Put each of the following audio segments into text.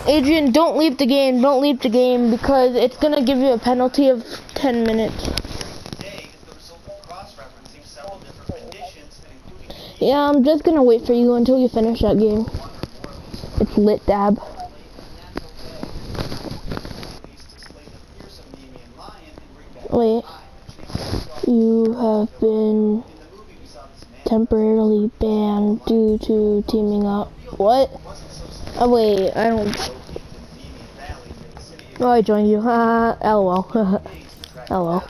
Adrian, don't leave the game. Don't leave the game because it's gonna give you a penalty of 10 minutes. Yeah, I'm just gonna wait for you until you finish that game. It's lit, Dab. Wait. You have been temporarily banned due to teaming up. What? Oh wait, I don't. Oh, I joined you. LOL. LOL.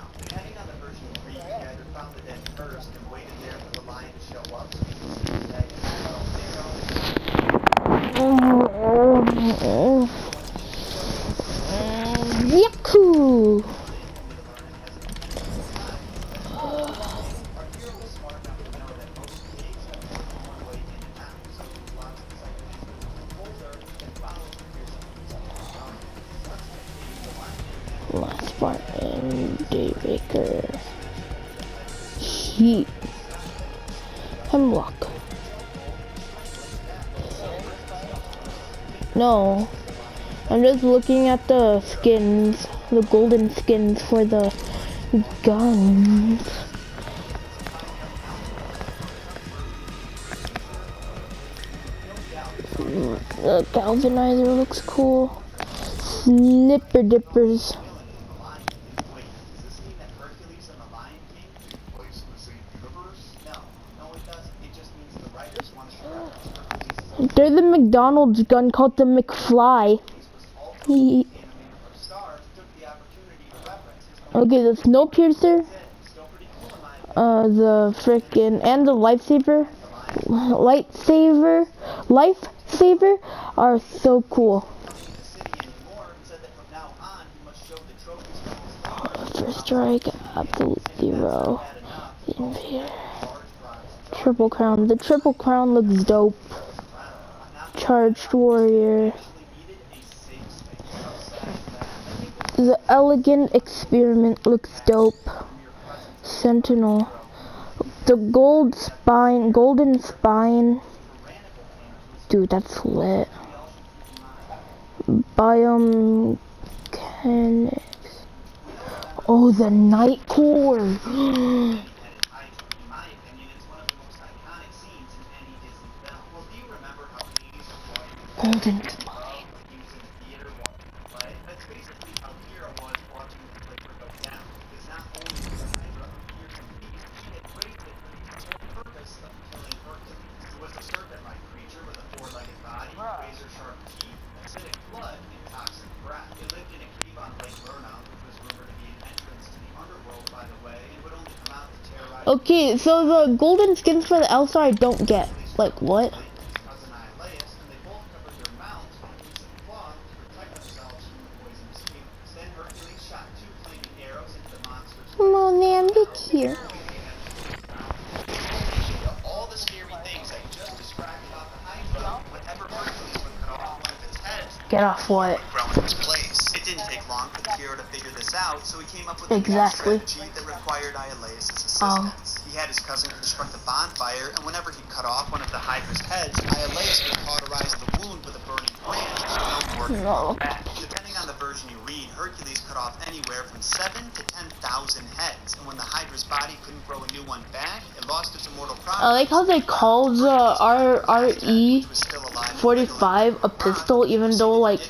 Yaku. Last Spartan, Daybaker, Heat, Hemlock. No, I'm just looking at the skins, the golden skins for the guns. The Galvanizer looks cool. Snipper Dippers. There's a McDonald's gun called the McFly. Okay, the Snowpiercer, the frickin' and the Lifesaver are so cool. First strike, absolute zero. Invader. Triple Crown. The Triple Crown looks dope. Charged Warrior. The Elegant Experiment looks dope. Sentinel. The golden spine. Dude, that's lit. Biomechanics. Oh, the Night Core. Golden spine. Okay, so the golden skins for the Elsa I don't get. Like, what? Come on, man, look here. Get off what? It didn't take long for the hero to figure this out, so he came up with a strategy that required Iolaus' assistance. He had his cousin construct a bonfire, and whenever he cut off one of the Hydra's heads, Iolaus would cauterize the wound with a burning branch so no more could come back. Depending on the version you read, Hercules cut off anywhere from 7,000 to 10,000 heads, and when the Hydra's body couldn't grow a new one back, it lost its immortal properties. I like how they called the RE45 a pistol, even though, like,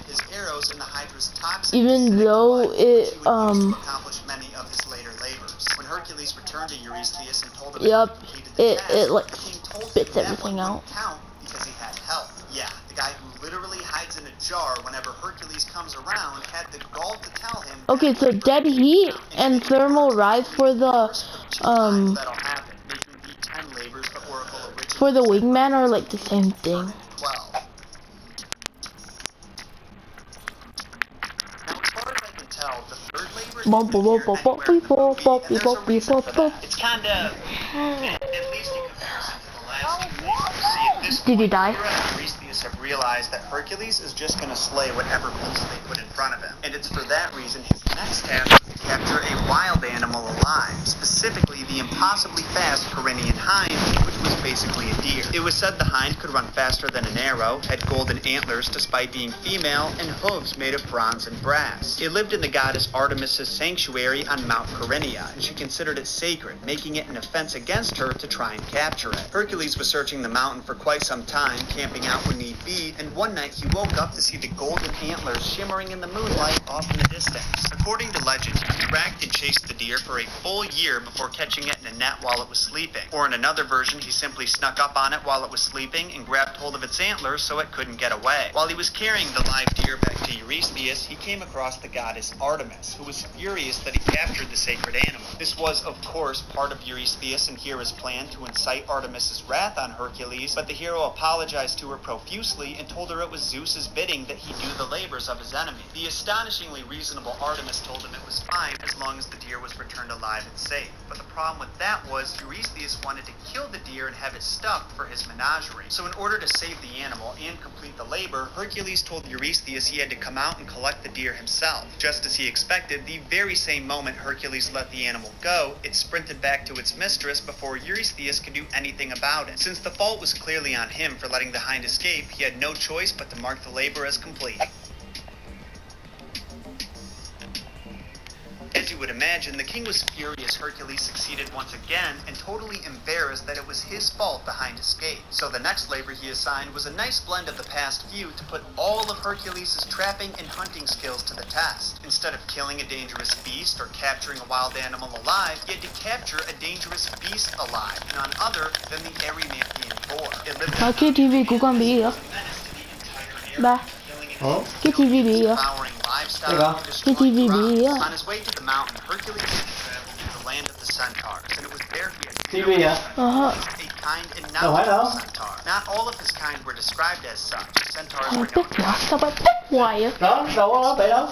even though it, accomplished many of his later labors. When Hercules returned to Eurystheus and told him it like spits everything out. Because he had health. Yeah, the guy who literally hides in a jar whenever Hercules comes around had the gall to tell him. Okay, so dead heat and thermal rise for the for the wingman are like the same thing. It's kind of, at least in comparison to the last two labors. Did he die? Eurystheus have realized that Hercules is just going to slay whatever beast they put in front of him. And it's for that reason his next task is to capture a wild animal alive, specifically the impossibly fast Corinian hind, which was basically a deer. It was said the hind could run faster than an arrow, had golden antlers despite being female, and hooves made of bronze and brass. It lived in the goddess Artemis's sanctuary on Mount Corinia, and she considered it sacred, making it an offense against her to try and capture it. Hercules was searching the mountain for quite some time, camping out when need be, and one night he woke up to see the golden antlers shimmering in the moonlight off in the distance. According to legend, he tracked and chased the deer for a full year before catching it in a net while it was sleeping. Or in another version, he simply snuck up on it while it was sleeping and grabbed hold of its antlers so it couldn't get away. While he was carrying the live deer back to Eurystheus, he came across the goddess Artemis, who was furious that he captured the sacred animal. This was, of course, part of Eurystheus and Hera's plan to incite Artemis's wrath on Hercules, but the hero apologized to her profusely and told her it was Zeus's bidding that he do the labors of his enemy. The astonishingly reasonable Artemis told him it was fine as long as the deer was returned alive and safe. But the problem with that was Eurystheus wanted to kill the deer and have it stuffed for his menagerie. So in order to save the animal and complete the labor, Hercules told Eurystheus he had to come out and collect the deer himself. Just as he expected, the very same moment Hercules let the animal go, it sprinted back to its mistress before Eurystheus could do anything about it. Since the fault was clearly on him for letting the hind escape, he had no choice but to mark the labor as complete. As you would imagine, the king was furious Hercules succeeded once again and totally embarrassed that it was his fault the hind escaped. So the next labor he assigned was a nice blend of the past few to put all of Hercules' trapping and hunting skills to the test. Instead of killing a dangerous beast or capturing a wild animal alive, he had to capture a dangerous beast alive, none other than the Erymanthian boar. It lived in KTV 구간 비요. Ba. KTV 비요. KTV 비요. On his way to the mountain, Hercules traveled to the land of the centaurs, and it was there he had TV á. a kind and knowledgeable centaur. Not all of his kind were described as such. Centaurs were known for Sao bạn thích hoài vậy? Đó, đâu có vậy đâu.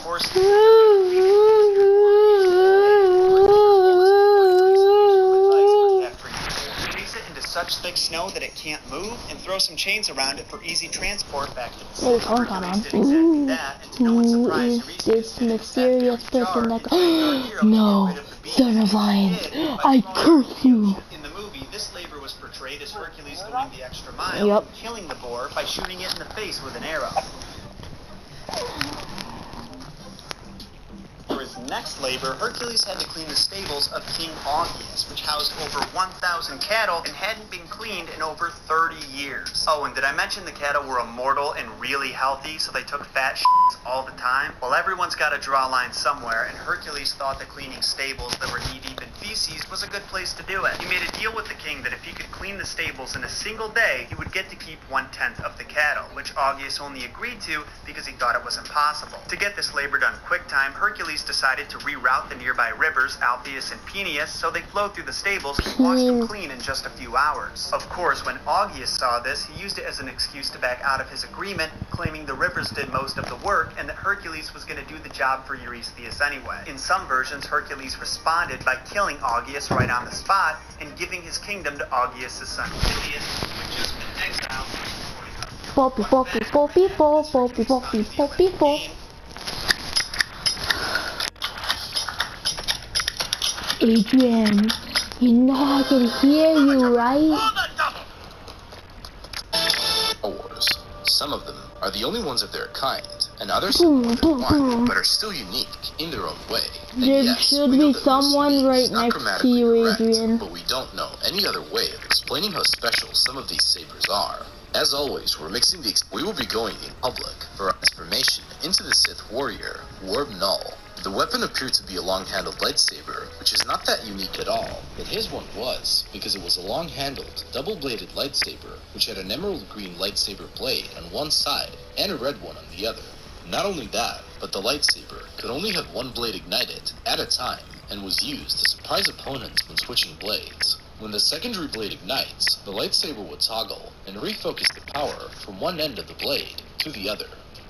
Such thick snow that it can't move, and throw some chains around it for easy transport back to the city. Who is this mysterious person that No, son of lions, I curse you. In the movie, this labor was portrayed as Hercules going the extra mile, killing the boar by shooting it in the face with an arrow. For his next labor, Hercules had to clean the stables of King Augeas, which housed over 1,000 cattle and hadn't been cleaned in over 30 years. Oh, and did I mention the cattle were immortal and really healthy, so they took fat shits all the time? Well, everyone's got to draw a line somewhere, and Hercules thought that cleaning stables that were knee-deep in feces was a good place to do it. He made a deal with the king that if he could clean the stables in a single day, he would get to keep 1/10 of the cattle, which Augeas only agreed to because he thought it was impossible. To get this labor done quick time, Hercules decided to reroute the nearby rivers, Alpheus and Peneus, so they flowed through the stables and washed them clean in just a few hours. Of course, when Augeas saw this, he used it as an excuse to back out of his agreement, claiming the rivers did most of the work and that Hercules was going to do the job for Eurystheus anyway. In some versions, Hercules responded by killing Augeas right on the spot and giving his kingdom to Augeas' son Peleus, who had just been exiled. Adrian, you know I can hear you, right? Some of them are the only ones of their kind, and others aren't, but are still unique in their own way. There should be someone right next to you, Adrian. But we don't know any other way of explaining how special some of these sabers are. As always, we will be going in public for our transformation into the Sith warrior, Warb Null. The weapon appeared to be a long-handled lightsaber, which is not that unique at all, but his one was, because it was a long-handled, double-bladed lightsaber, which had an emerald green lightsaber blade on one side, and a red one on the other. Not only that, but the lightsaber could only have one blade ignited, at a time, and was used to surprise opponents when switching blades. When the secondary blade ignites, the lightsaber would toggle, and refocus the power from one end of the blade to the other.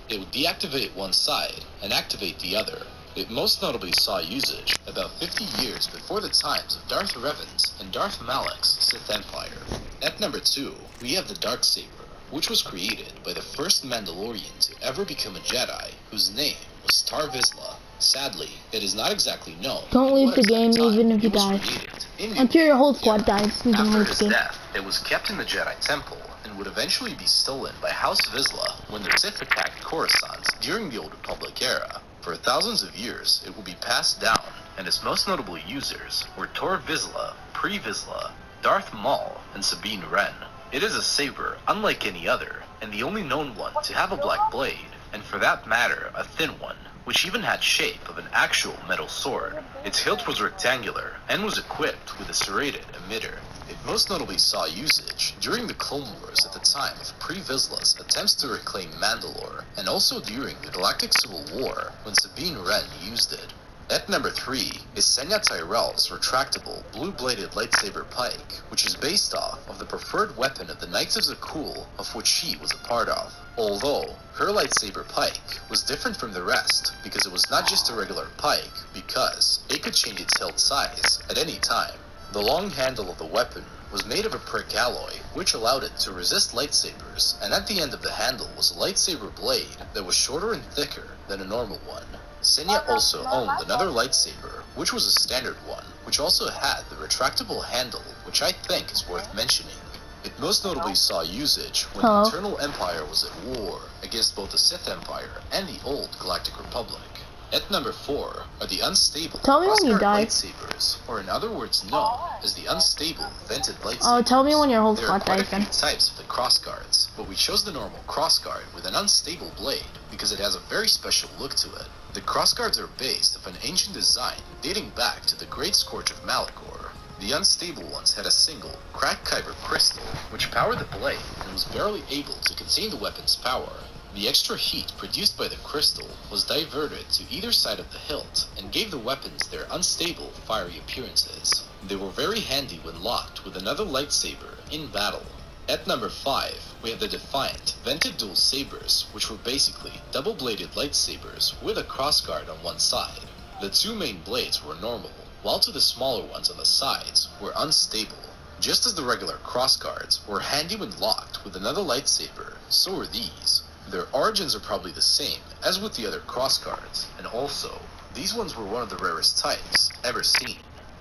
It would deactivate one side, and activate the other. It most notably saw usage about 50 years before the times of Darth Revan's and Darth Malak's Sith Empire. At number 2, we have the Darksaber, which was created by the first Mandalorian to ever become a Jedi, whose name was Tar Vizsla. Sadly, it is not exactly known. Don't leave the game even if you die. Until your whole squad dies. After his death, It was kept in the Jedi Temple and would eventually be stolen by House Vizsla when the Sith attacked Coruscant during the Old Republic era. For thousands of years, it will be passed down, and its most notable users were Tor Vizsla, Pre Vizsla, Darth Maul, and Sabine Wren. It is a saber unlike any other, and the only known one to have a black blade, and for that matter, a thin one, which even had shape of an actual metal sword. Its hilt was rectangular, and was equipped with a serrated emitter. It most notably saw usage during the Clone Wars at the time of Pre Vizsla's attempts to reclaim Mandalore, and also during the Galactic Civil War when Sabine Wren used it. At number 3 is Senya Tyrell's retractable blue-bladed lightsaber pike, which is based off of the preferred weapon of the Knights of Zakul, of which she was a part of. Although, her lightsaber pike was different from the rest because it was not just a regular pike, because it could change its hilt size at any time. The long handle of the weapon was made of a prick alloy, which allowed it to resist lightsabers, and at the end of the handle was a lightsaber blade that was shorter and thicker than a normal one. Senya also owned another lightsaber, which was a standard one, which also had the retractable handle, which I think is worth mentioning. It most notably saw usage when the Eternal Empire was at war against both the Sith Empire and the old Galactic Republic. At number 4 are the unstable crossguard lightsabers, or in other words known as the unstable vented lightsabers. Oh, tell me when your whole There are spot quite a dies then. few types of the crossguards, but we chose the normal crossguard with an unstable blade because it has a very special look to it. The crossguards are based off an ancient design dating back to the Great Scourge of Malachor. The unstable ones had a single, cracked kyber crystal, which powered the blade and was barely able to contain the weapon's power. The extra heat produced by the crystal was diverted to either side of the hilt and gave the weapons their unstable, fiery appearances. They were very handy when locked with another lightsaber in battle. At number 5, we have the Defiant vented dual sabers, which were basically double-bladed lightsabers with a crossguard on one side. The two main blades were normal, while to the smaller ones on the sides were unstable. Just as the regular crossguards were handy when locked with another lightsaber, so were these. Their origins are probably the same as with the other crossguards, and also, these ones were one of the rarest types ever seen.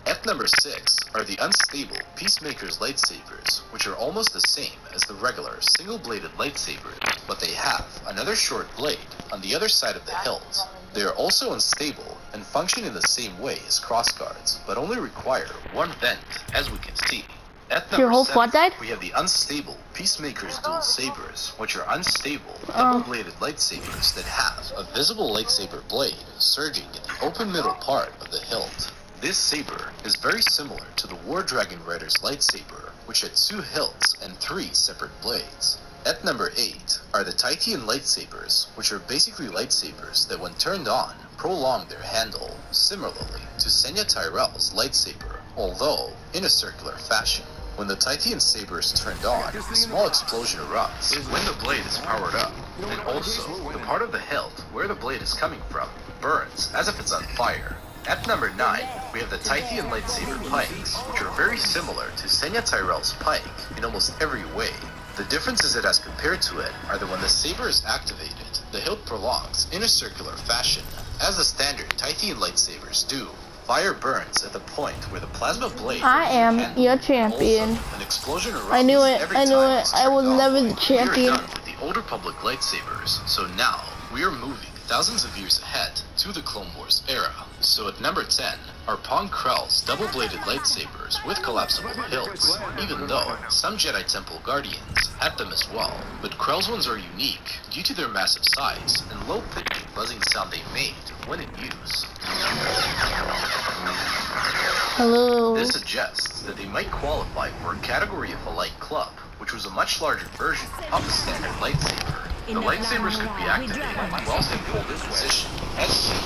At number 6 are the unstable Peacemaker's lightsabers, which are almost the same as the regular single-bladed lightsabers, but they have another short blade on the other side of the hilt. They are also unstable and function in the same way as crossguards, but only require one vent, as we can see. At Your number whole 7, squad died? we have the unstable Peacemaker's dual sabers, which are unstable, double-bladed lightsabers that have a visible lightsaber blade surging in the open middle part of the hilt. This saber is very similar to the War Dragon Rider's lightsaber, which had 2 hilts and 3 separate blades. At number 8 are the Tithian lightsabers, which are basically lightsabers that when turned on, prolong their handle, similarly to Senya Tyrell's lightsaber, although in a circular fashion. When the Tithian saber is turned on, a small explosion erupts when the blade is powered up, and also the part of the hilt where the blade is coming from burns as if it's on fire. At number 9, we have the Tithian lightsaber pikes, which are very similar to Senya Tyrell's pike in almost every way. The differences it has compared to it are that when the saber is activated, the hilt prolongs in a circular fashion, as the standard Tithian lightsabers do. Fire burns at the point where the plasma blade... I am your champion. Also, an explosion erupts I knew it, every I knew time it. it's I turned was on. never the We are champion. done with the Old Republic lightsabers, so now we are moving thousands of years ahead to the Clone Wars era. So at number 10 are Pong Krell's double-bladed lightsabers with collapsible hilts, even though some Jedi Temple Guardians had them as well. But Krell's ones are unique due to their massive size and low-pitched buzzing sound they made when in use. Hello. This suggests that they might qualify for a category of a light club, which was a much larger version of the standard lightsaber. The lightsabers could be activated whilst in full position, as seen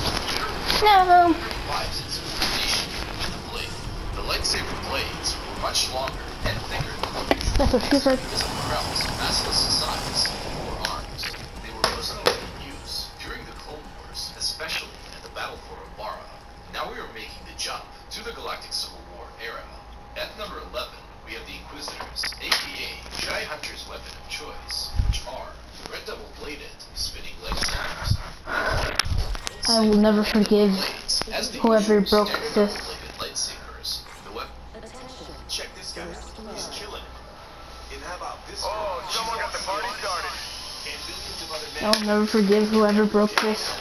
No. revives its formation in the blade. The lightsaber blades were much longer and thicker than usual. That's what she said. Because of Krell's massive size or arms, they were mostly in use during the Clone Wars, especially at the Battle for Umbara. Now we are making the jump to the Galactic Civil War era. At number 11, we have the Inquisitors, aka Jedi Hunter's weapon of choice, which are the red double-bladed spinning lightsabers. I will never forgive As the whoever usual broke standard this. double-bladed lightsabers, the weapon. Check this guy out. He's killing it. I'll never forgive whoever broke this.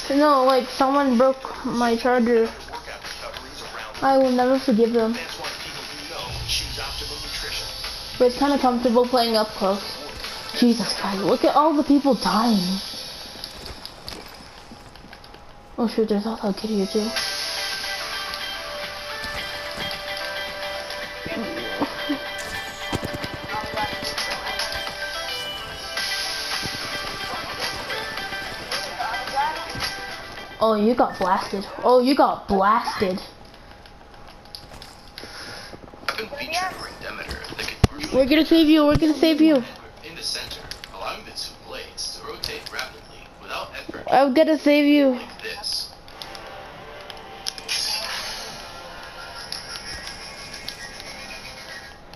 No, like someone broke my charger. I will never forgive them. But it's kind of comfortable playing up close. Jesus Christ, look at all the people dying. Oh shoot, there's also a kid here too. Oh, you got blasted. Oh, you got blasted. We're gonna save you. We're gonna save you. In the center, allowing the two blades to rotate rapidly without effort. I'm gonna save you. Like this.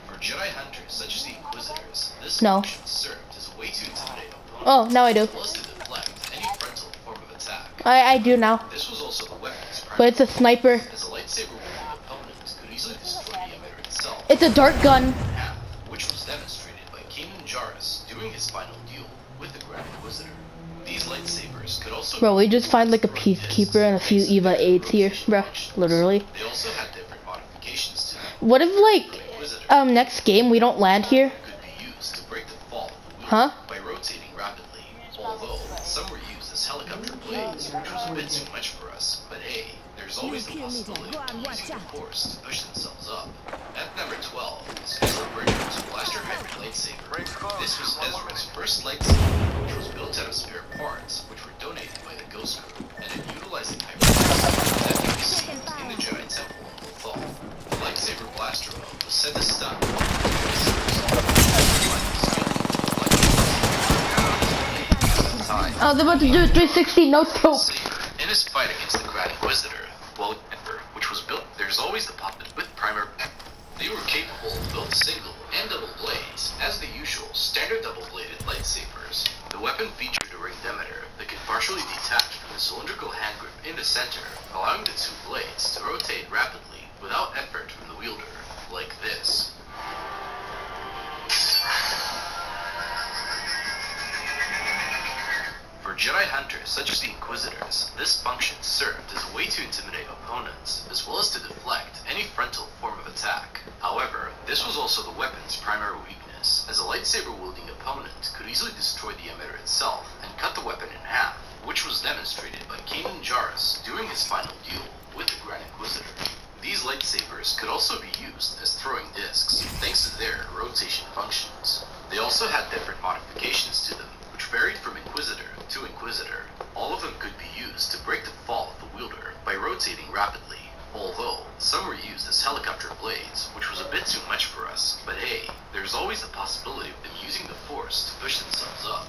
For Jedi hunters such as the Inquisitors, this function served as a way to intimidate opponents. Oh, now I do. Plus to deflect any frontal form of attack. I do now. This was also the weapon's primary. But it's a sniper. As a lightsaber wielding opponent could easily destroy the emitter itself. It's a dart gun. Which was demonstrated by Kanan Jarrus during his final duel with the Grand Inquisitor. These lightsabers could also. Bro, we just find like a peacekeeper and a few EVA 8s here, bro. Literally. They also had different modifications to them. What if like next game we don't land here? Could be used to break the fall of the wheel Huh? by rotating rapidly. Although some were used as helicopter blades, which was a bit too much for us. But hey, there's always the possibility of using the Force to push themselves up. At number 12 is Ezra Bridger's Blaster Hybrid Lightsaber. This was Ezra's first lightsaber, which was built out of spare parts, which were donated by the Ghost Crew, and it utilized the hybrid lightsaber that can be seen in the Jedi Temple on Lothal. The lightsaber blaster mode was set to stun. I was about to do a 360 no scope. In his fight against the Grand Inquisitor, which was built, there's always the puppet with primer. They were capable of both single and double blades, as the usual standard double-bladed lightsabers. The weapon featured a ringed emitter that could partially detach from the cylindrical hand grip in the center, allowing the two blades to rotate rapidly without effort from the wielder, like this. For Jedi hunters such as the Inquisitors, this function served as a way to intimidate opponents, as well as to deflect any frontal form of attack. However, this was also the weapon's primary weakness, as a lightsaber-wielding opponent could easily destroy the emitter itself and cut the weapon in half, which was demonstrated by Kanan Jarrus during his final duel with the Grand Inquisitor. These lightsabers could also be used as throwing discs, thanks to their rotation functions. They also had different modifications to them, which varied from Inquisitor to Inquisitor. All of them could be used to break the fall of the wielder by rotating rapidly, although some were used as helicopter blades, which was a bit too much for us. But hey, there's always the possibility of them using the Force to push themselves up.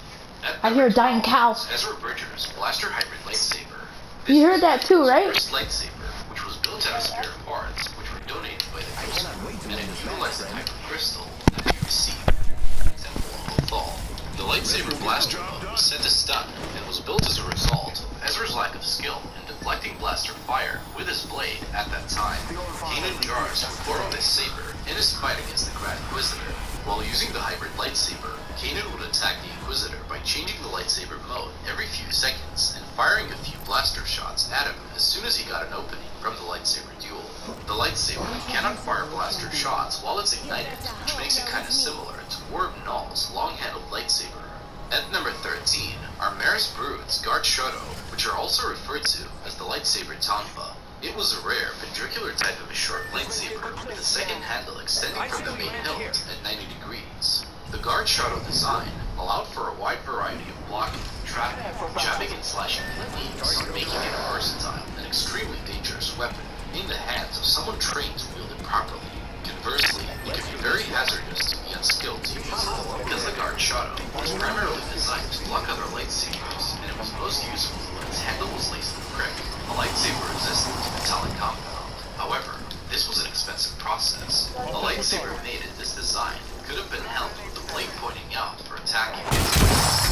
I hear a dying cow. Ezra Bridger's Blaster Hybrid Lightsaber. You heard that too, right? First lightsaber, which was built out of spare parts, which were donated by the Ghost Crew, and it utilized the type of crystal that we received from the Temple of Lothal. The lightsaber blaster mode was set to stun, and was built as a result of Ezra's lack of skill in deflecting blaster fire with his blade at that time. Kanan Jarrus would borrow this saber in his fight against the Grand Inquisitor. While using the hybrid lightsaber, Kanan would attack the Inquisitor by changing the lightsaber mode every few seconds and firing a few blaster shots at him as soon as he got an opening from the lightsaber duel. The lightsaber cannot fire blaster shots while it's ignited, which makes it kinda similar to Warb Null's long-handled lightsaber. At number 13 are Maris Brood's Guard Shoto, which are also referred to as the lightsaber Tonfa. It was a rare ventricular type of a short lightsaber with a second handle extending from the main hilt at 90 degrees. The Guard Shoto design allowed for a wide variety of blocking, trapping, jabbing and slashing techniques, making it a versatile and extremely dangerous weapon in the hands of someone trained to wield it properly. Conversely, it can be very hazardous to the unskilled to use it, because the Guard Shoto was primarily designed to block other lightsabers, and it was most useful when its handle was laced with prick, a lightsaber resistant to metallic compound. However, this was an expensive process. A lightsaber made in this design could have been held with the blade pointing out for attacking,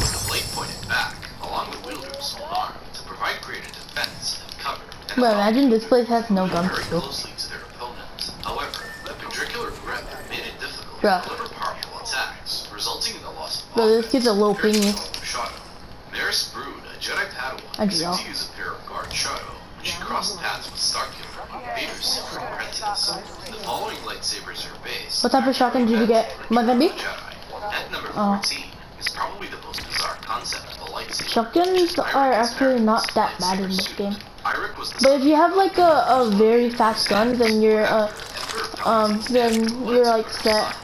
with the blade pointed back along the wielder's own arm to provide greater defense and cover. And But imagine this place has no guns very too. closely to their opponent. However, the ventricular grip made it difficult. Bruh. deliver powerful attacks, resulting in the loss of Bro, this kid's a little pingy. Shadow. Maris Brood, a Jedi Padawan, I used know. to use a pair of guard Shadow when she crossed paths with Starkiller, Vader's secret apprentice. The following lightsabers are based. What type of shotgun did you get? Mozambique? Jedi. At number 14 is probably the most bizarre concept of a lightsaber. Shotguns are actually not that bad in this game. Irik was the But if you have like a very fast gun, then you're like set.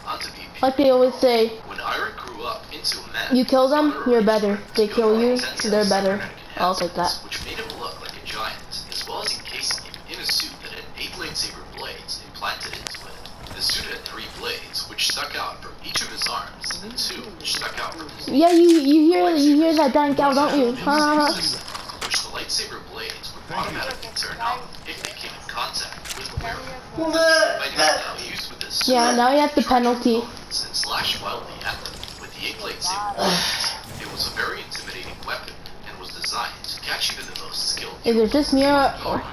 Like they always say, When Irik grew up into a man, you kill them, you're better. They kill you, they're better. I'll take that. which made him look like a giant, as well as encasing him in a suit that had 8 lightsaber blades implanted into it. The suit had 3 blades, which stuck out from each of his arms, and 2 which stuck out from his Yeah, you hear that dank out, don't you? which the lightsaber blades would automatically turn on if they came in contact with the wearer. Fighting style used with this Yeah, sword, now you have the penalty. and slash wildly at them with the 8 lightsaber blades. It was a very intimidating weapon and was designed to catch even the most skilled. Is it just me or... And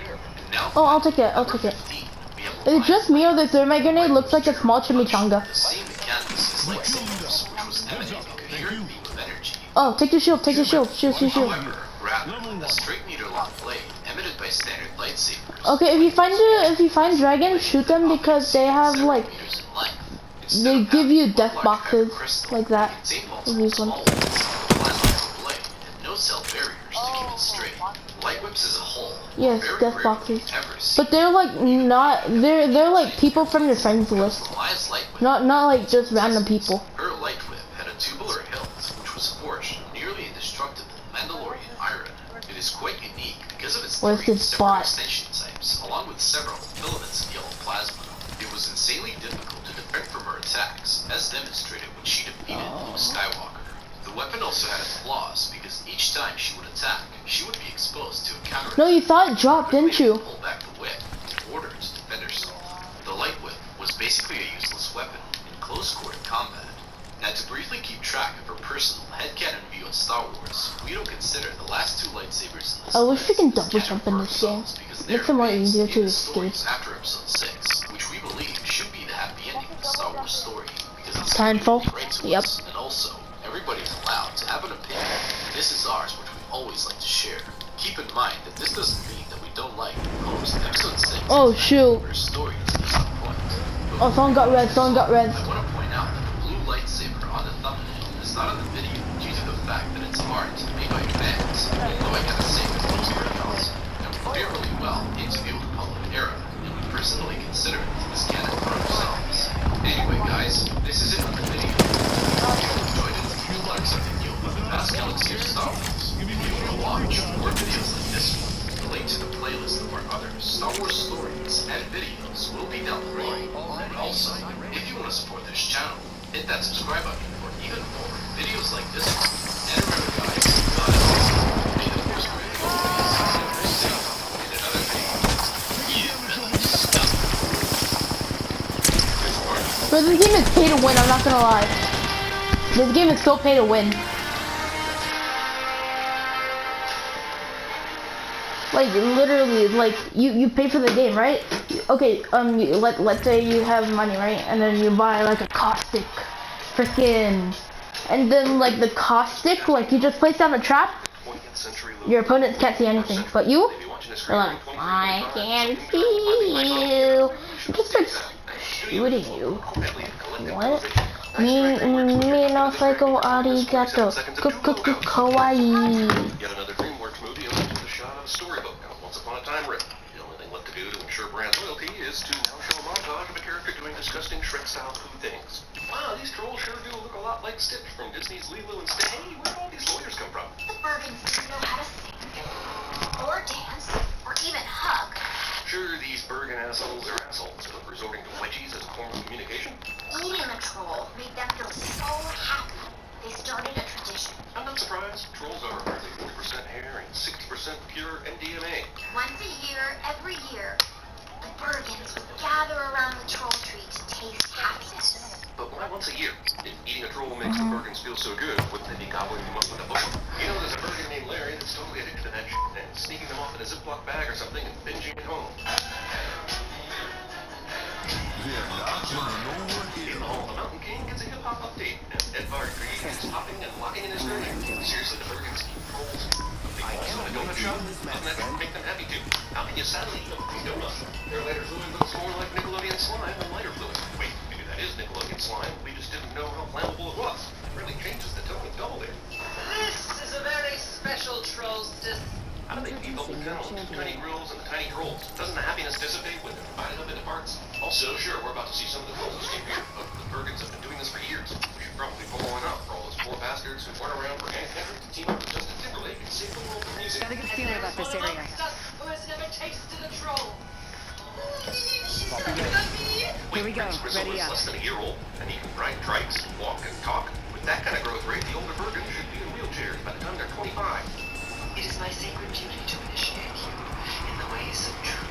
now, Oh, I'll take it, I'll take it. 15, we have Is it just me or the thermite grenade looks like a small chimichanga? the same mechanics as lightsabers, which was emanating a coherent beam of energy. Oh, take the shield, take the shield. Shield. However, rather, a straight meter-long blade emitted by standard lightsabers. Okay, if you find dragons, shoot them because they have like, Meters in length. they Instead of give you having death one large boxes pepper crystal, like that. contained These multiple ones. small ones. The plasma blade had no cell barriers to keep it straight. Light whips as a whole. Yes, very death rarely boxes. ever seen. But they're like not, they're like people from your friends list. Elias light whip. Not like just random people. Her light whip had a tubular hilt, which was forged from nearly indestructible Mandalorian iron. It is quite unique because of its Where's 3 this separate spot? extension types, along with several filaments of yellow plasma. It was insanely difficult to defend from her attacks, as demonstrated when she defeated Luke Skywalker. The weapon also had its flaws because each time she would attack, she would be exposed to a counter. No, you thought it dropped, didn't you? Pull back the whip in order to defend herself. The light whip was basically a useless weapon in close quarter combat. Now, to briefly keep track of her personal headcanon view on Star Wars, we don't consider the last 2 lightsabers in this I wish we list can as double canon jump in for this game. ourselves because Makes they're it more based easier in to the escape. stories after Episode 6, which we believe should be the happy ending of the Star Wars story because it's Timeful. right to Yep. us, and also everybody's allowed to have an opinion. This is ours, which we always like to share. Keep in mind that this doesn't mean that we don't like post Episode 6. Oh shoot! Her story is disappointing. Oh, someone got red. Someone got red. I want to point out that the blue lightsaber on the thumbnail is not on the video due to the fact that it's art made by fans. Though I gotta say that most fans have fared really well into the Old Republic era, and we personally consider it as canon for ourselves. Anyway, guys, this is it for the video. If you enjoyed it, please like something new about the vast galaxy of Star Wars. If you want to watch more videos like this one, the link to the playlist of our other Star Wars stories and videos will be down below. And also, if you want to support this channel, hit that subscribe button for even more videos like this one. And remember guys, God is awesome. May the Force be with you always, and never safe in another video. You really stuck. But this game is pay to win, I'm not gonna lie. This game is so pay to win. Like literally, like you pay for the game, right? Okay, let's say you have money, right? And then you buy like a caustic, freaking, and then like the caustic, like you just place down a trap. Your opponents can't see anything, but you're like, I can see you. It just starts shooting you. What? Me no psycho arigato. Kawaii. Yet another DreamWorks movie opens with a shot of a storybook out Once Upon a Time written. The only thing left to do to ensure brand loyalty is to now show a montage of a character doing disgusting Shrek-style food things. Wow, these trolls sure do look a lot like Stitch from Disney's Lilo and Stitch. Hey, where do all these lawyers come from? The Bergens didn't know how to sing, or dance, or even hug. Sure, these Bergen assholes are assholes, but resorting to wedgies as a form of communication? Eating a troll made them feel so happy. They started a tradition. I'm not surprised. Trolls are hardly 40% hair and 60% pure MDMA. Once a year, every year, the Bergens would gather around the troll tree to taste happiness. But why once a year? If eating a troll makes the Bergens feel so good, wouldn't they be gobbling them up with a bushel? You know, there's a Bergen named Larry that's totally addicted to that shit and sneaking them off in a Ziploc bag or something and binging at home. Meanwhile, the Mountain King gets a hip-hop update, and Edvard Grieg is hopping and locking in his journey. Seriously, the Bergens keep trolls. They also a donut shop? Doesn't that make them happy too? How can you sadly eat a donut? Their lighter fluid looks more like Nickelodeon slime than lighter fluid. Wait, maybe that is Nickelodeon slime. We just didn't know how flammable it was. It really changes the tone of double there. This is a very special troll system. How do they keep up with the tiny grills and the tiny trolls? Doesn't the happiness dissipate when they're divided up into parts? Also, sure, we're about to see some of the trolls escape here, but the Bergens have been doing this for years. We should probably pull one out for all those poor bastards who weren't around for Anne Kendrick to team up with Justin Timberlake and save the world from music. Got a good feeling about this area. Who has never tasted a troll? Here we go. Ready up. Less than a year old, and he can ride trikes, walk, and talk. With that kind of growth rate, the older Bergen should be in wheelchairs by the time they're 25. It is my sacred duty to initiate you in the ways of true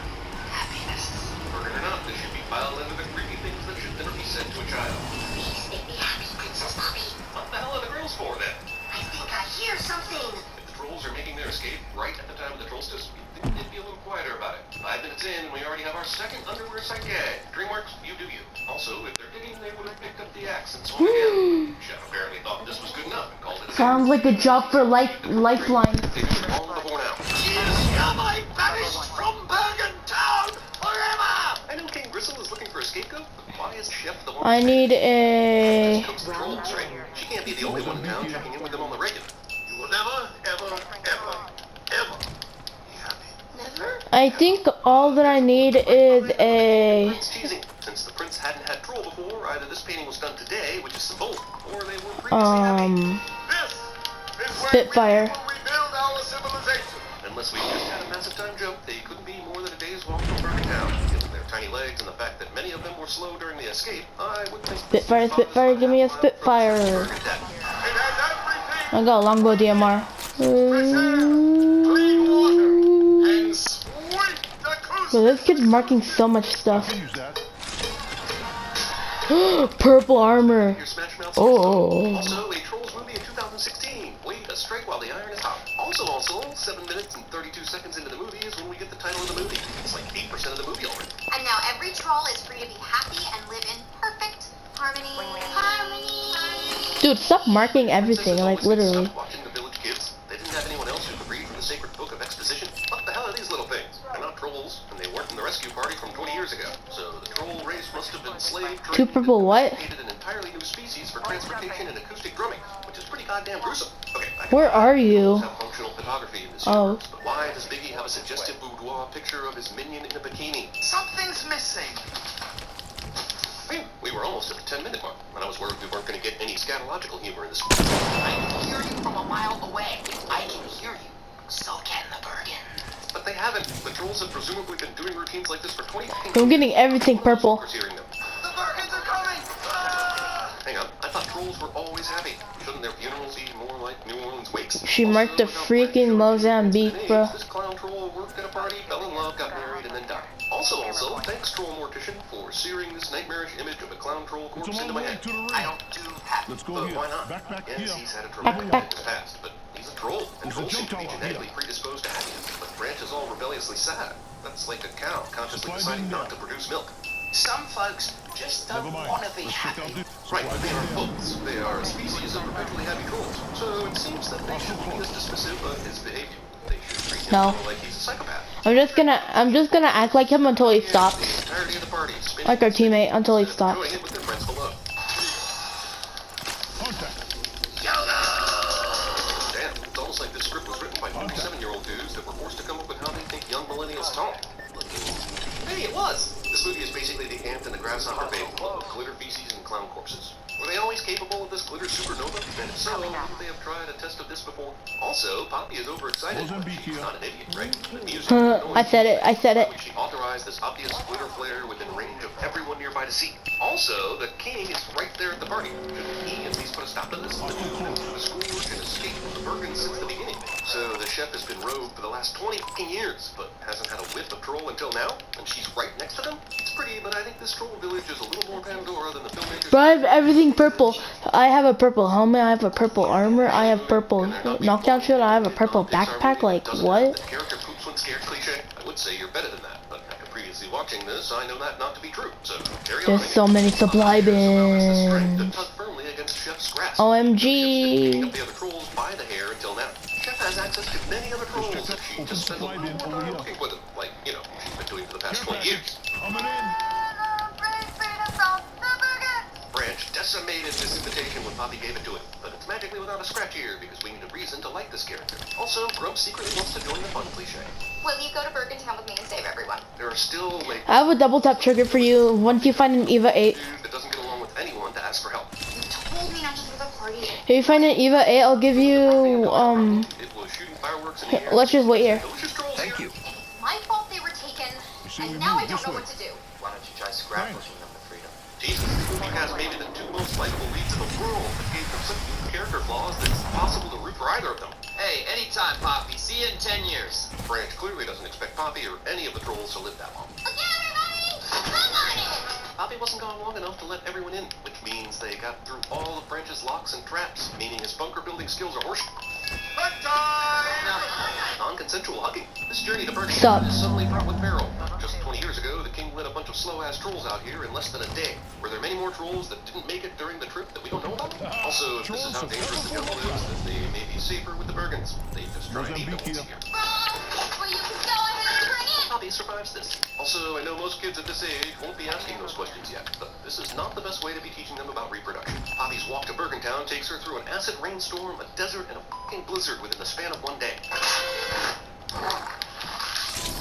happiness. Bergen or not, this should be filed into the creepy things that should never be said to a child. Please make me happy, Princess Poppy. What the hell are the girls for then? I think I hear something. If the trolls are making their escape right at the time of the trollstice, you'd think they'd be a little quieter about it. 5 minutes in, and we already have our second underwear sight gag. DreamWorks, you do you. Also, if they're digging, they would have picked up the axe and swung again. Chef apparently thought this was good enough and called it a Sounds like a job for Lifeline. They just blown the horn out. I banished from Bergen Town forever! I know King Gristle is looking for a scapegoat, but why is Chef the one I need a... comes the trolls, right? She can't be the only one in town checking in with them on the regular. You will never, ever, ever, ever be happy. Never? I think all that I need is a... It's teasing. Since the prince hadn't had troll before, either this painting was done today, which is symbolic, or they were previously happy. This is where Spitfire. we will rebuild our civilization. Unless we just had a massive time joke, they couldn't be more than a day's walk from Bergen Town. Given their tiny legs and the fact that many of them were slow during the escape, I would think... Spitfire, Spitfire, give me a Spitfire. It has everything. I got a longbow DMR. Clean water and sweet acoustics. Bro, this kid's marking so much stuff. Purple armor. Your Smash Mouth Oh. Also, a Trolls movie in 2016. Wait a strike while the iron is hot. Also, 7 minutes and 32 seconds into the movie is when we get the title of the movie. It's like 8% of the movie already. And now every troll is free to be happy and live in perfect harmony. Harmony. Dude, stop marking everything, like literally. Stop watching the Village Kids. They didn't have anyone else who could read from the sacred book of exposition. What the hell are these little things? They're not trolls, and they weren't in the rescue party from 20 years ago. So the troll race must have been slave Two purple what? created an entirely new species for transportation and acoustic drumming, which is pretty goddamn gruesome. Okay, Where are you? have functional photography in this Oh. universe, but why does Biggie have a suggestive boudoir picture of his minion in a bikini? Something's missing. Hey, we were almost at the 10-minute mark, and I was worried we weren't going to get any scatological humor in this. I can hear you from a mile away. I can hear you. So can the Bergen. But they haven't. The trolls have presumably been doing routines like this for 20 years. I'm getting everything purple. Hearing them. The Bergens are coming. Ah! Hang on, I thought trolls were always happy. Shouldn't their funerals be more like New Orleans wakes? She Also, marked the without freaking Brad showing Mozambique, his bro. age, this clown troll worked at a party, fell in love, got married, and then died. Also, thanks Troll Mortician for searing this nightmarish image of a clown troll corpse into my head. I don't do happy. Let's go But here. why not? Back Yes, here. he's had a traumatic life in the past, but he's a troll, and There's a trolls seem to be jump tower genetically here. predisposed to happiness. But Branch is all rebelliously sad. That's like a cow consciously Supply deciding bin not there. to produce milk. Some folks just don't Never mind. want to be Let's check out happy. this. Right, but they are folks. They are a species of perpetually happy trolls. So it seems that they shouldn't be as dismissive of his behavior. They should treat him No. like he's a psychopath. I'm just gonna act like him until he stops. The entirety of the party is spinning Like our teammate until he instead of stops. enjoying it with their friends below. Contact. Damn, it's almost like this script was written by 47-year-old dudes that were forced to come up with how they think young millennials talk. Hey, it was! This movie is basically the ant and the grasshopper baby club of glitter feces and clown corpses. Were they always capable of this glitter supernova? And if so, would they have tried a test of this before? Also, Poppy is overexcited. Mozambique She's here. not an idiot, right? The music, I said it. I said it. She authorized this obvious glitter flare within range of everyone nearby to see. Also, the king is right there at the party. Shouldn't he at least put a stop to this? The movement through the scourge and escape from the Bergens since the beginning. So the chef has been rogue for the last 20 fucking years, but hasn't had a whiff of troll until now, and she's right next to them? It's pretty, but I think this troll village is a little more Pandora than the filmmakers. Bro, I have everything purple. I have a purple helmet. I have a purple armor. I have purple knockdown shield. I have a purple backpack. Like what? The character poops when scared cliche. I would say you're better than that, but after previously watching watching this, I know that not to be true. So carry on. There's so many supply bins. Tug firmly against Chef's grasp. OMG. Up the other trolls by the hair until now. Chef has access to many other trolls that she just spends a little more time working with them. Like, you know, she's been doing for the past 20 years. Coming in. Branch decimated this invitation when Poppy gave it to him, but it's magically without a scratch here because we need a reason to like this character. Also, Grump secretly wants to join the fun cliche. Will you go to Bergen Town with me and save everyone? There are still like I have a double tap trigger for you once you find an EVA 8. dude that doesn't get along with anyone to ask for help. You told me not to throw the party. If you find an EVA 8, I'll give you, It was shooting fireworks in the air. let's just wait here. Delicious trolls. Thank you. My fault they were taken, and now I don't know what to do. Why don't you try scrapbooking them to freedom? Jesus, this movie has maybe the two most likable leads in the world that gave them such deep character flaws that it's impossible to root for either of them. Hey, anytime, Poppy. See you in 10 years. Branch clearly doesn't expect Poppy or any of the trolls to live that long. Okay, everybody, come on in. Poppy wasn't gone long enough to let everyone in, which means they got through all of Branch's locks and traps, meaning his bunker building skills are horseshit. Non-consensual hugging. This journey to Bergen Stop. is suddenly fraught with peril. Just 20 years ago, the king let a bunch of slow-ass trolls out here in less than a day. Were there many more trolls that didn't make it during the trip that we don't know about? Also, if this is how dangerous the jungle is, then they may be safer with the Bergens. They just try to eat the ones here. Well, you can go ahead and bring it. Poppy survives this. Also, I know most kids at this age won't be asking those questions yet, but this is not the best way to be teaching them about reproduction. Poppy's walk to Bergen Town takes her through an acid rainstorm, a desert, and a fucking blizzard within the span of one day.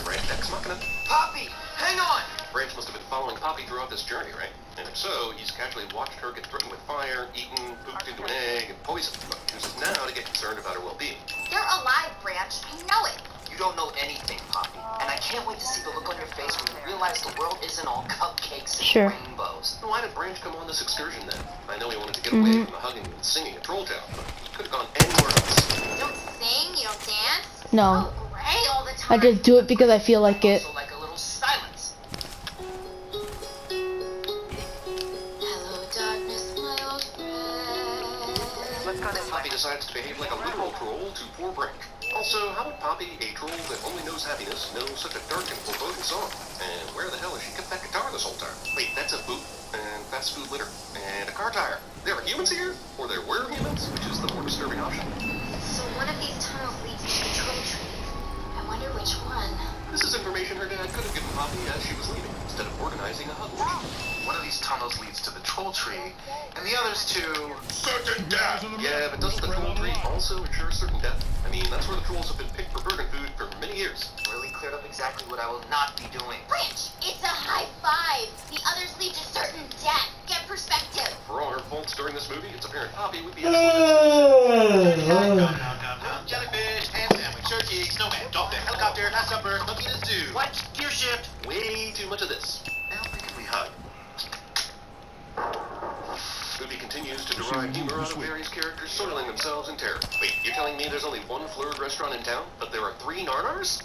Branch Ex Machina. Poppy, hang on! Branch must have been following Poppy throughout this journey, right? And if so, he's casually watched her get threatened with fire, eaten, pooped into an egg, and poisoned, but chooses now to get concerned about her well-being. You're alive, Branch. I know it. You don't know anything, Poppy. And I can't wait to see the look on your face when you realize the world isn't all cupcakes and Sure. rainbows. Why did Branch come on this excursion then? I know he wanted to get away from the hugging and singing at Troll Town, but he could have gone anywhere else. You don't sing, you don't dance. No. Oh, great, all the I time. just do it because I feel like it. Also like a little silence. Hello, darkness, my old friend. Let's go this way. Poppy decides to behave like a literal troll to poor Branch. Also, how would Poppy, a troll that only knows happiness, know such a dark and foreboding song? And where the hell has she kept that guitar this whole time? Wait, that's a boot, and fast food litter, and a car tire. There are humans here? Or there were humans, which is the more disturbing option. So one of these tunnels leads to the troll tree. I wonder which one. This is information her dad could have given Poppy as she was leaving, instead of organizing a hug walk. One of these tunnels leads to the troll tree, and the others to certain death. Yeah, but doesn't the troll tree also ensure certain death? I mean, that's where the trolls have been picked for Bergen food for many years. Really cleared up exactly what I will not be doing. Branch, it's a high five. The others lead to certain death. Get perspective. For all her faults during this movie, it's apparent Poppy would be No. Jellyfish, ham sandwich, turkey, snowman, dolphin, helicopter, last supper, monkey in the zoo. What? Gear shift. way too much of this. Now think if we hug. Movie continues to derive humor out of various characters soiling themselves in terror. Wait, you're telling me there's only one Fleur restaurant in town, but there are 3 Narnars?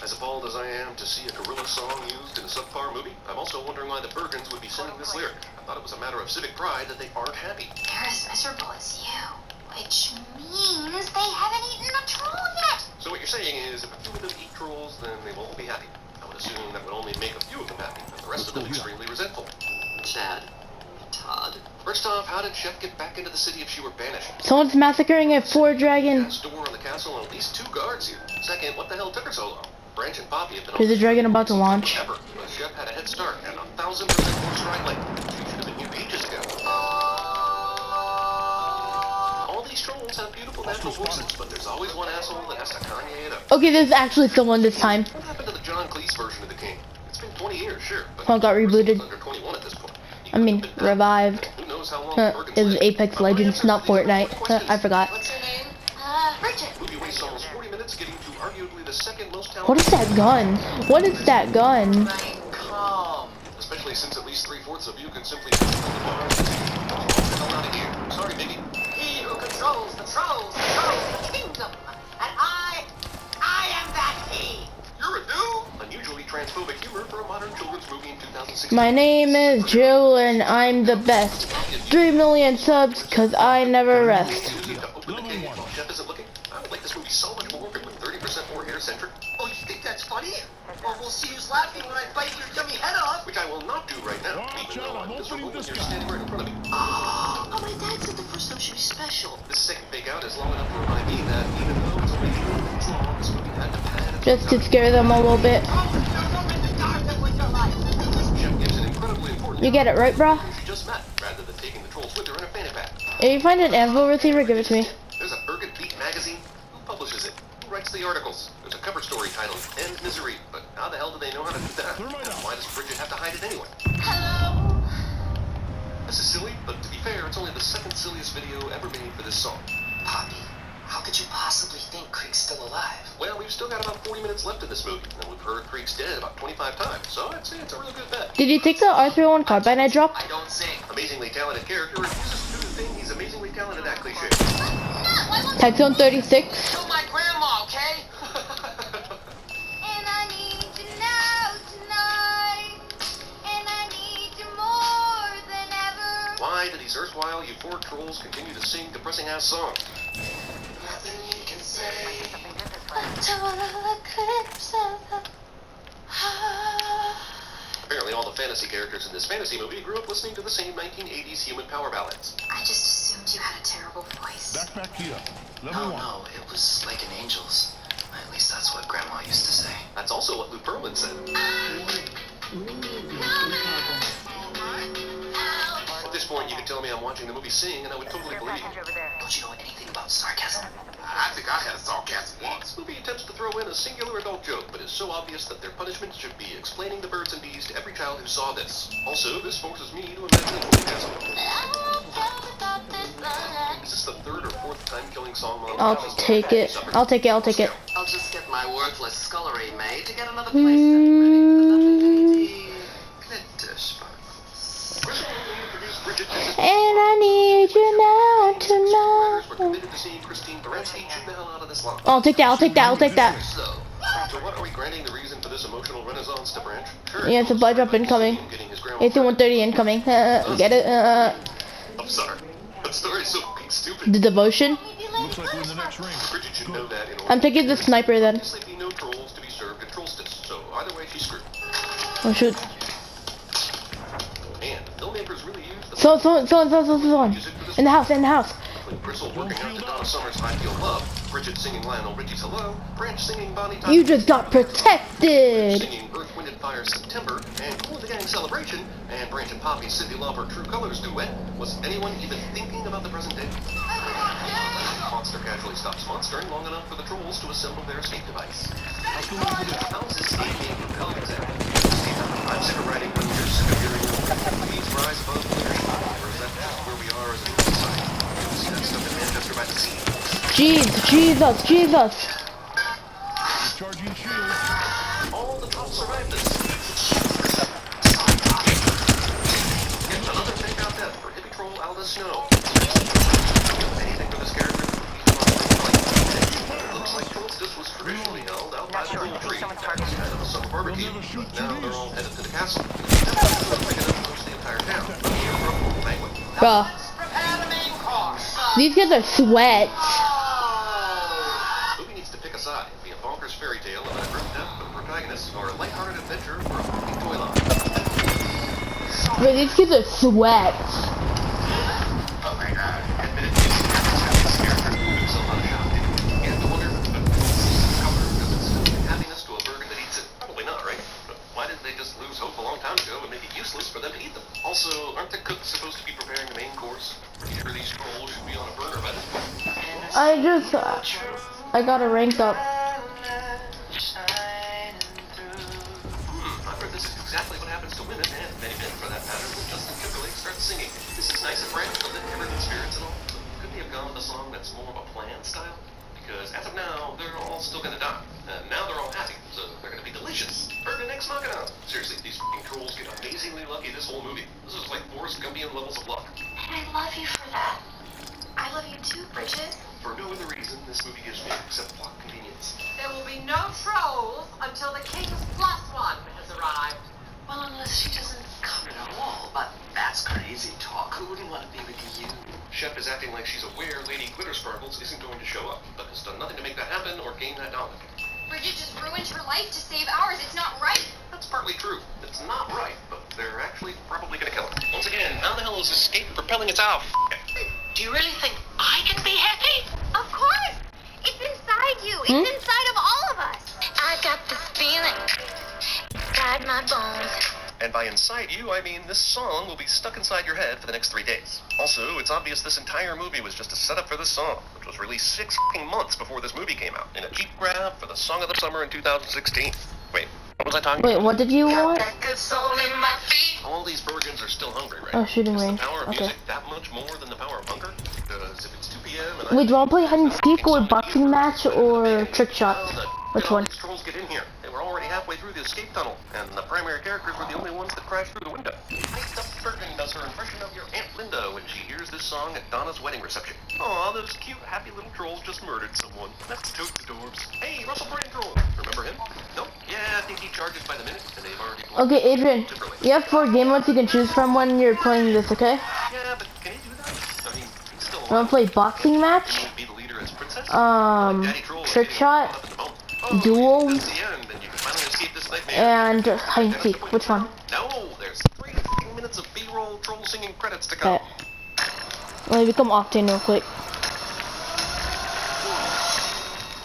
As appalled as I am to see a gorilla song used in a subpar movie, I'm also wondering why the Bergens would be singing this lyric. I thought it was a matter of civic pride that they aren't happy. They're as miserable as you, which means they haven't eaten a troll yet. So what you're saying is, if a few of them eat trolls, then they won't be happy. I would assume that would only make a few of them happy, and the rest of them extremely resentful. Chad. Todd. First off, how did Chef get back into the city if she were banished? Someone's massacring a 4-dragon. That's door on the castle and at least 2 guards here. Second, what the hell took her so long? Branch and Poppy have been There's a dragon about to launch. Ever. But Chef had a head start and 1,000% more stride length. She should have been here ages ago. All these trolls have beautiful natural voices, but there's always one asshole that has to Kanye it up. Okay, there's actually someone this time. What happened to the John Cleese version of the King? It's been 20 years, sure, but Oh, got rebooted. under 21 at this point. I mean, revived. Who knows how long It Bergen's was lived. Apex Legends, not Fortnite. I forgot. What's your name? Bridget. Movie wastes almost 40 minutes getting to arguably the second most talented. What is that gun? What is that gun? Calm. Especially since at least 3/4 of you could simply the bars and get the hell out of here. Sorry, Biggie. He who controls the the kingdom. And I am that he. You're a new, unusually transphobic humor for a modern children's movie in 2016. My name is Jill and I'm the best. 3 million subs, cause I never rest. Use it to open the cage while Chef isn't looking. I would like this movie so much more if it were 30% more hair-centric. Oh, you think that's not do right now, even though I'm miserable when you're standing right in front of me. Oh, my dad said the first time should be special. This second fake out is long enough to remind me that even though it's only 2 minutes long, this movie had to pad its Just to scare them a little bit. Shep gives an incredibly important You get it right, bro? she just met, rather than taking the trolls with her in a fanny pack. If you find an anvil receiver, give it to me. There's a Bergen Beat magazine. Who publishes it? Who writes the articles? There's a cover story titled End Misery, but how the hell do they know how to do that? And why does Bridget have to hide it anyway? Hello. This is silly, but to be fair, it's only the second silliest video ever made for this song. Poppy, how could you possibly think Creek's still alive? Well, we've still got about 40 minutes left in this movie, and we've heard Creek's dead about 25 times, so I'd say it's a really good bet. Did you take the R301 carbine I dropped? I don't sing. Amazingly talented character refuses to do the thing he's amazingly talented at cliche. Typezone 36. Kill my grandma, okay? And I need you now tonight. And I need you more than ever. Why do these erstwhile euphoric trolls continue to sing depressing-ass songs? Nothing you can say. Total eclipse of the Apparently all the fantasy characters in this fantasy movie grew up listening to the same 1980s human power ballads. I just assumed you had a terrible voice. Backpack here. Level 1. No, it was like an angel's. At least that's what Grandma used to say. That's also what Lou Pearlman said. At this point, you could tell me I'm watching the movie Sing, and I would totally believe you. Don't you know anything about sarcasm? I think I had a sarcasm once. This movie attempts to throw in a singular adult joke, but is so obvious that their punishment should be explaining the birds and bees to every child who saw this. Also, this forces me to imagine a orgasm. Is this the third or fourth time-killing song montage? I'll take it. I'll take it. I'll take it. I'll just get my worthless scullery made to get another place setting ready for the lovely lady. Glitter sparkles. And I need you now tonight. We're committed to seeing Christine Baranski chew the hell out of this line. I'll take that. I'll take that. I'll take that. So what are we granting the reason for this emotional renaissance to Branch? Sure, Yeah, it's a buy drop incoming. getting his grandma. It's a 130 incoming. Get it? I'm sorry. That story's so fucking stupid. The devotion. Looks like we're in the next ring. Bridget should know that in order I'm taking the sniper then. to be no trolls to be served at Trollstis, so either way she's screwed. Oh shoot. And the filmmakers really used the Someone. music for this In the house. In the house. When Crystal working out to Donna Summer's I Feel Love, Bridget singing Lionel Richie's Hello, Branch singing Bonnie Tyler, You just got protected. singing Earth, Wind and Fire September, and Cool the Gang Celebration, and Branch and Poppy's Cindy Lauper True Colors duet. Was anyone even thinking about the present day? Monster casually stops monstering long enough for the trolls to assemble their escape device. How's this escape being compelling exactly? I'm sick of writing when you're sick of hearing them. Please rise above leadership. Or is that just where we are as a movie society? You see that stuff in Manchester by the Sea. Jesus. Charging shield. All the trolls survived this. Yet another takeout death for hippie troll Alda Snow. Anything for this character? Looks like Trollstis was traditionally held out by the Troll Tree. That was kind of a summer barbecue, but now they're all headed to the castle. They're big enough to host the entire town. Here for a full banquet. Bruh. Prepare the main course. These kids are sweat. Movie needs to pick a side. Be a bonkers fairy tale about a grim death for the protagonist, or a lighthearted adventure for a movie toy line. Bro, these kids are sweat. Oh my god. Admitted to this character moved himself on a shot. You have to wonder, color does it still bring happiness to a burger that eats it? Probably not, right? But why didn't they just lose hope a long time ago and make it useless for them to eat them? Also, aren't the cooks supposed to be preparing the main course? Pretty sure these trolls should be on a burner by this point. I gotta rank up. I've heard this is exactly what happens to women, and many men for that matter, when Justin Timberlake starts singing. This is nice and Branch to lift everyone's spirits and all, but couldn't he have gone with a song that's more of a planned style? Because as of now, they're all still gonna die. And now they're all happy, so they're gonna be delicious. Burger next Machina. Seriously, these f***ing trolls get amazingly lucky this whole movie. This is like Forrest Gumpian levels of luck. And I love you for that. I love you too, Bridget. For no other reason, this movie gives me except plot convenience. There will be no trolls until the King's Plus One has arrived. Well, unless she doesn't come at all. But that's crazy talk. Who wouldn't want to be with you? Shep is acting like she's aware Lady Glitter Sparkles isn't going to show up, but has done nothing to make that happen or gain that dominance. Bridget just ruined her life to save ours. It's not right. That's partly true. It's not right, but they're actually repelling its out. Do you really think I can be happy? Of course! It's inside you. It's inside of all of us. I got this feeling inside my bones. And by inside you, I mean this song will be stuck inside your head for the next 3 days. Also, it's obvious this entire movie was just a setup for this song, which was released 6 months before this movie came out, in a cheap grab for the Song of the Summer in 2016. Wait, what was I talking Wait, about? what did you want? That good soul in my feet. All these virgins are still hungry, right? Oh, shooting Is range. the power of Okay. music that much more than the power of hunger? Because if it's 2 p.m. and Wait, do you want to play hide and seek or boxing match or trick shot? Which one? These trolls get in here. They were already halfway through the escape tunnel, and the primary characters were the only ones that crashed through the window. Next up, Bergen does her impression of your Aunt Linda when she hears this song at Donna's wedding reception. Aw, those cute, happy little trolls just murdered someone. Let's tote the doors. Hey, Russell Brand troll. Remember him? Nope. Yeah, I think he charges by the minute, and they've already... Okay, Adrian, you have 4 game modes you can choose from when you're playing this, okay? Yeah, but can he do that? I mean, he's still alive. You want to play boxing match? Can he be the leader as princess? Trick shot, duel, That's the end, and you can finally escape this nightmare. and hide and seek. Which one? No, there's 3 minutes of B-roll troll singing credits to come. Okay. Let me become Octane real quick.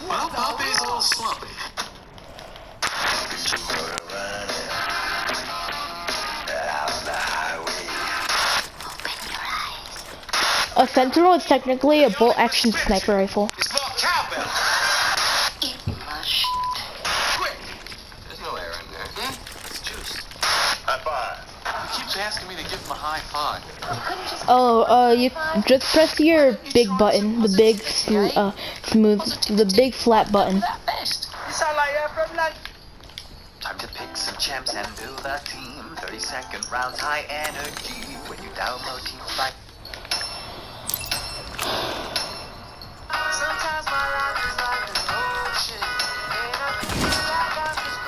Well, Poppy's a little slumpy. A Sentinel is technically a bolt-action sniper rifle. It's for cowbell. Quick! There's no air in there. It's juice. High five. He keeps asking me to give him a high five. Oh, you just press your big button, the big smooth, the big flat button. You sound like that from like... Time to pick some champs and build a team. 30-second rounds, high energy. When you download teams like... Sometimes my life is like an ocean, and I feel like I'm just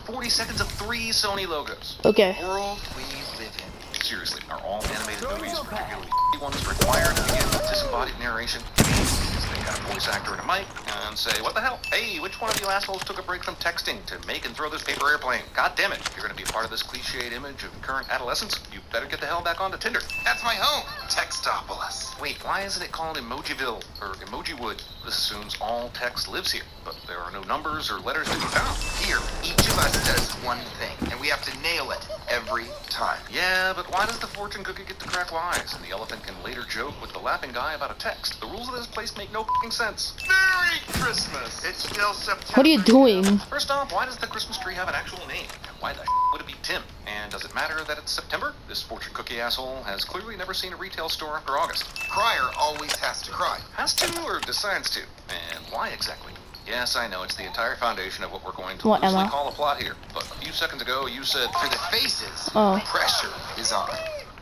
going... 40 seconds of 3 Sony logos. Okay. World we live in. Seriously, are all animated movies, particularly ones, required to begin with disembodied narration? They got a voice actor and a mic, and say, what the hell? Hey, which one of you assholes took a break from texting to make and throw this paper airplane? God damn it, if you're gonna be part of this cliched image of current adolescence, you better get the hell back onto Tinder. That's my home, Textopolis. Wait, why isn't it called Emojiville, or Emojiwood? This assumes all text lives here, but there are no numbers or letters to be found. Here, each of us does one thing, and we have to nail it every time. Yeah, but why does the fortune cookie get to crack wise, and the elephant can later joke with the laughing guy about a text? The rules of this place make no f***ing sense. Merry Christmas! It's still September. What are you doing? First off, why does the Christmas tree have an actual name? And why the would it be Tim? And does it matter that it's September? This fortune cookie asshole has clearly never seen a retail store after August. Crier always has to cry. Has to or decides to? And why exactly? Yes, I know, it's the entire foundation of what we're going to What, loosely Emma? call a plot here. But a few seconds ago, you said, for the faces, Oh. pressure is on.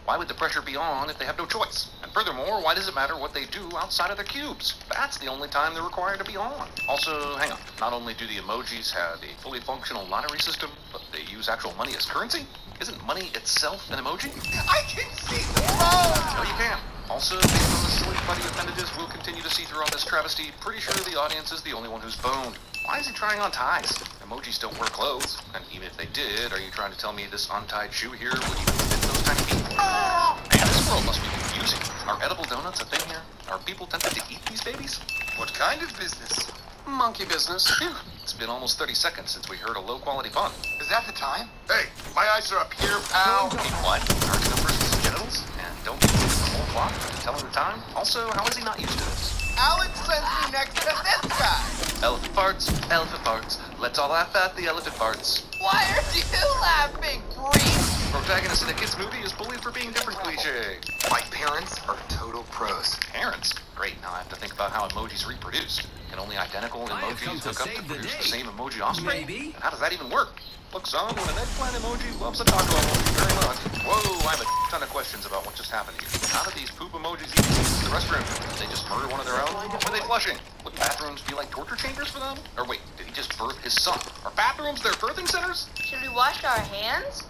Why would the pressure be on if they have no choice? And furthermore, why does it matter what they do outside of their cubes? That's the only time they're required to be on. Also, hang on. Not only do the emojis have a fully functional lottery system, but they use actual money as currency? Isn't money itself an emoji? I can see the phone! No, you can't. Also, based on the silly buddy appendages we'll continue to see throughout this travesty, pretty sure the audience is the only one who's boned. Why is he trying on ties? Emojis don't wear clothes. And even if they did, are you trying to tell me this untied shoe here would even fit those tiny feet? Man, this world must be confusing. Are edible donuts a thing here? Are people tempted to eat these babies? What kind of business? Monkey business. Phew. It's been almost 30 seconds since we heard a low-quality pun. Is that the time? Hey, my eyes are up here, pal. Wait, what? Target a person's genitals? And don't give him the whole clock to tell him the time? Also, how is he not used to this? Alex sends me next to this guy. Elephant farts. Let's all laugh at the elephant farts. Why are you laughing, Breeze? Protagonist in a kid's movie is bullied for being different cliche. My parents are total pros. Parents? Great, now I have to think about how emojis reproduce. Can only identical emojis hook up to produce the same emoji offspring? And how does that even work? Look, son, when an eggplant emoji loves a taco emoji very much. Whoa, I have a ton of questions about what just happened here. How did these poop emojis even use the restroom? Did they just murder one of their own? Were they flushing? Would bathrooms be like torture chambers for them? Or wait, did he just birth his son? Are bathrooms their birthing centers? Should we wash our hands?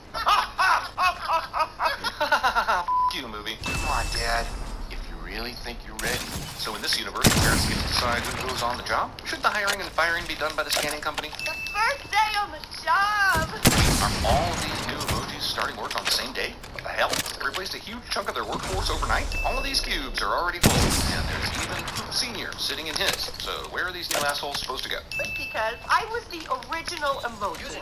F you, movie. Come on, Dad. If you really think you're ready. So in this universe, parents get to decide who goes on the job? Should the hiring and firing be done by the scanning company? The first day on the job. Are all of these new emojis starting work on the same day? What the hell? They replaced a huge chunk of their workforce overnight? All of these cubes are already full, and there's even Poop Senior sitting in his. So where are these new assholes supposed to go? Because I was the original emoji.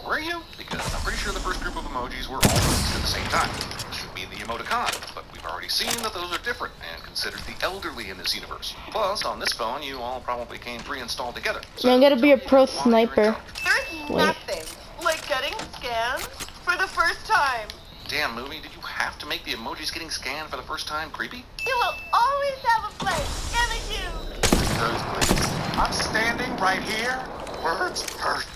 Were you? Because I'm pretty sure the first group of emojis were all released at the same time. It should be the emoticon, but we've already seen that those are different and considered the elderly in this universe. Plus, on this phone, you all probably came pre-installed together. So I'm gonna be a pro sniper. There's Wait. nothing like getting scanned for the first time. Damn, movie, did you have to make the emojis getting scanned for the first time creepy? You will always have a place in the queue. Words, please. I'm standing right here. Words?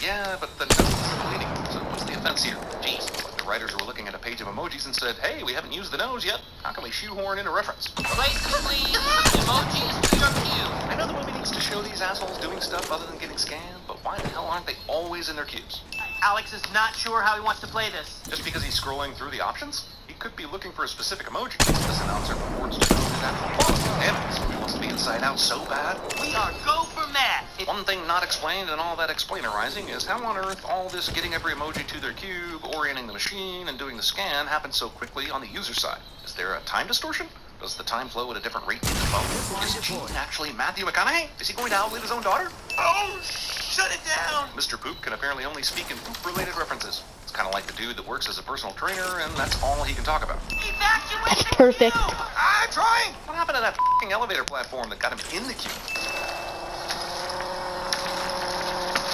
Yeah, but the nose is bleeding, so what's the offense here? Jeez, like the writers were looking at a page of emojis and said, hey, we haven't used the nose yet. How can we shoehorn in a reference? Places, please. Emojis to your queue. I know the movie needs to show these assholes doing stuff other than getting scanned, but why the hell aren't they always in their queues? Alex is not sure how he wants to play this. Just because he's scrolling through the options? He could be looking for a specific emoji. This announcer purports to know his actual quality. Damn it, this movie wants to be inside out so bad. We are go for Matt. One thing not explained in all that explainerizing is how on earth all this getting every emoji to their cube, orienting the machine, and doing the scan happens so quickly on the user side. Is there a time distortion? Does the time flow at a different rate in the phone? Is Gene actually Matthew McConaughey? Is he going to outlive his own daughter? Oh, shut it down! Mr. Poop can apparently only speak in poop-related references. It's kind of like the dude that works as a personal trainer, and that's all he can talk about. Evacuate That's the perfect. queue. I'm trying! What happened to that f***ing elevator platform that got him in the queue?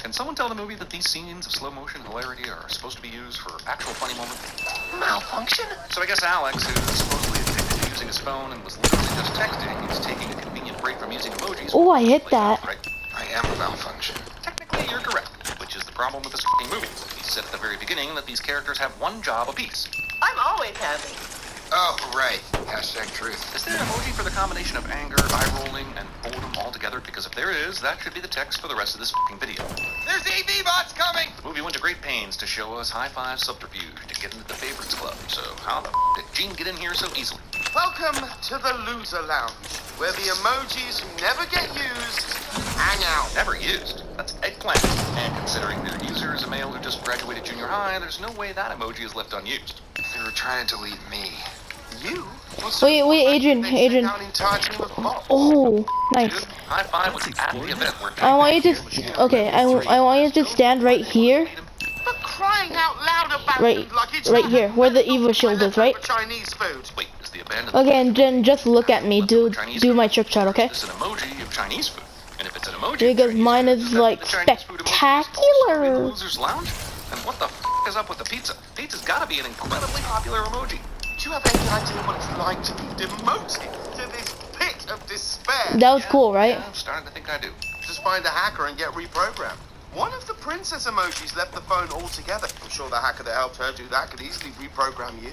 Can someone tell the movie that these scenes of slow motion hilarity are supposed to be used for actual funny moments? Malfunction? So I guess Alex, who's supposedly addicted to using his phone and was literally just texting, is taking a convenient break from using emojis. Oh, I hit that. Right? I am a malfunction. Technically, you're correct, which is the problem with this f***ing movie. He said at the very beginning that these characters have one job apiece. I'm always happy. Oh, right. Hashtag truth. Is there an emoji for the combination of anger, eye-rolling, and boredom all together? Because if there is, that should be the text for the rest of this f***ing video. There's AV bots coming! The movie went to great pains to show us high-five subterfuge to get into the favorites club. So how the did Gene get in here so easily? Welcome to the Loser Lounge, where the emojis who never get used hang out. Never used. That's eggplant. And considering their user is a male who just graduated junior high, there's no way that emoji is left unused. They were trying to delete me. You? Wait, Adrian. Oh, nice. Dude, high five was at the event where I want you to. Okay, I want you to stand right here. For crying out loud about Right, luggage. right here, where the Evo shield is, right? Chinese food. Wait, is the abandoned Okay, and then just look at me. Do my trick shot, okay? This is an emoji of Chinese food. And if it's an emoji Because of Chinese mine food, is then like the Chinese food emoji is also in the spectacular. Losers Lounge? And what the f is up with the pizza? Pizza's gotta be an incredibly popular emoji. Do you have any idea what it's like to be demoted to this pit of despair? That was cool, right? Yeah, I'm starting to think I do. Just find a hacker and get reprogrammed. One of the princess emojis left the phone altogether. I'm sure the hacker that helped her do that could easily reprogram you.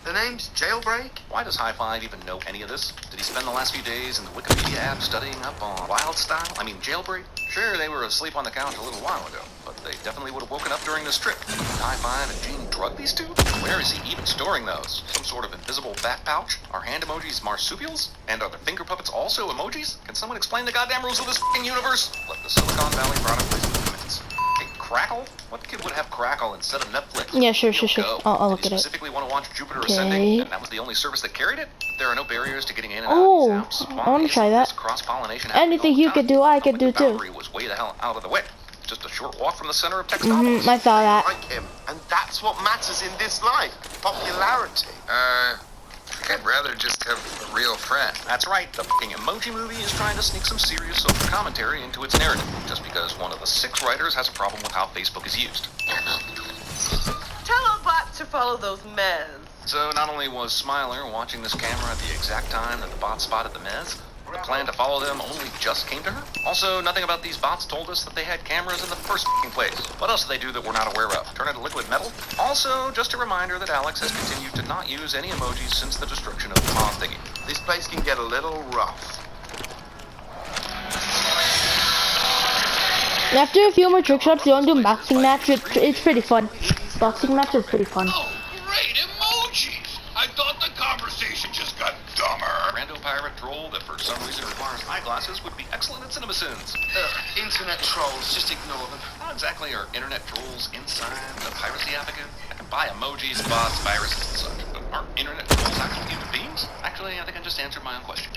The name's Jailbreak. Why does High Five even know any of this? Did he spend the last few days in the Wikipedia app studying up on wild style? I mean, jailbreak? Sure, they were asleep on the couch a little while ago, but they definitely would have woken up during this trip. Did High Five and Gene drug these two? Where is he even storing those? Some sort of invisible back pouch? Are hand emojis marsupials? And are the finger puppets also emojis? Can someone explain the goddamn rules of this f***ing universe? Let the Silicon Valley product placement commence. Hey, Crackle? What kid would have Crackle instead of Netflix? Yeah, sure. Go. I'll look Did at you it. specifically want to watch Jupiter Okay. Ascending, and that was the only service that carried it? There are no barriers to getting in and Oh, out of these apps. I wanna Why try isn't that. this cross-pollination Anything happening you all the could time? do, I could Like do the too. boundary was way the hell out of the way. Just a short walk from the center of Textopolis. I saw that. Like him, and that's what matters in this life. Popularity. I'd rather just have a real friend. That's right, the fucking Emoji Movie is trying to sneak some serious social commentary into its narrative, just because one of the 6 writers has a problem with how Facebook is used. Tell a bot to follow those men. So not only was Smiler watching this camera at the exact time that the bot spotted the mez, the plan to follow them only just came to her. Also, nothing about these bots told us that they had cameras in the first f***ing place. What else did they do that we're not aware of? Turn into liquid metal? Also, just a reminder that Alex has continued to not use any emojis since the destruction of the pond thingy. This place can get a little rough. After a few more trick shots, you want to do a boxing match? It's pretty fun. Boxing match is pretty fun. Oh, great emojis! I thought the conversation just got dumber. Rando pirate troll that for some reason requires eyeglasses would be excellent at CinemaSins. Internet trolls, just ignore them. How exactly are internet trolls inside the piracy app again? I can by emojis, bots, viruses, and such. But aren't internet trolls actual human beings? Actually, I think I just answered my own question.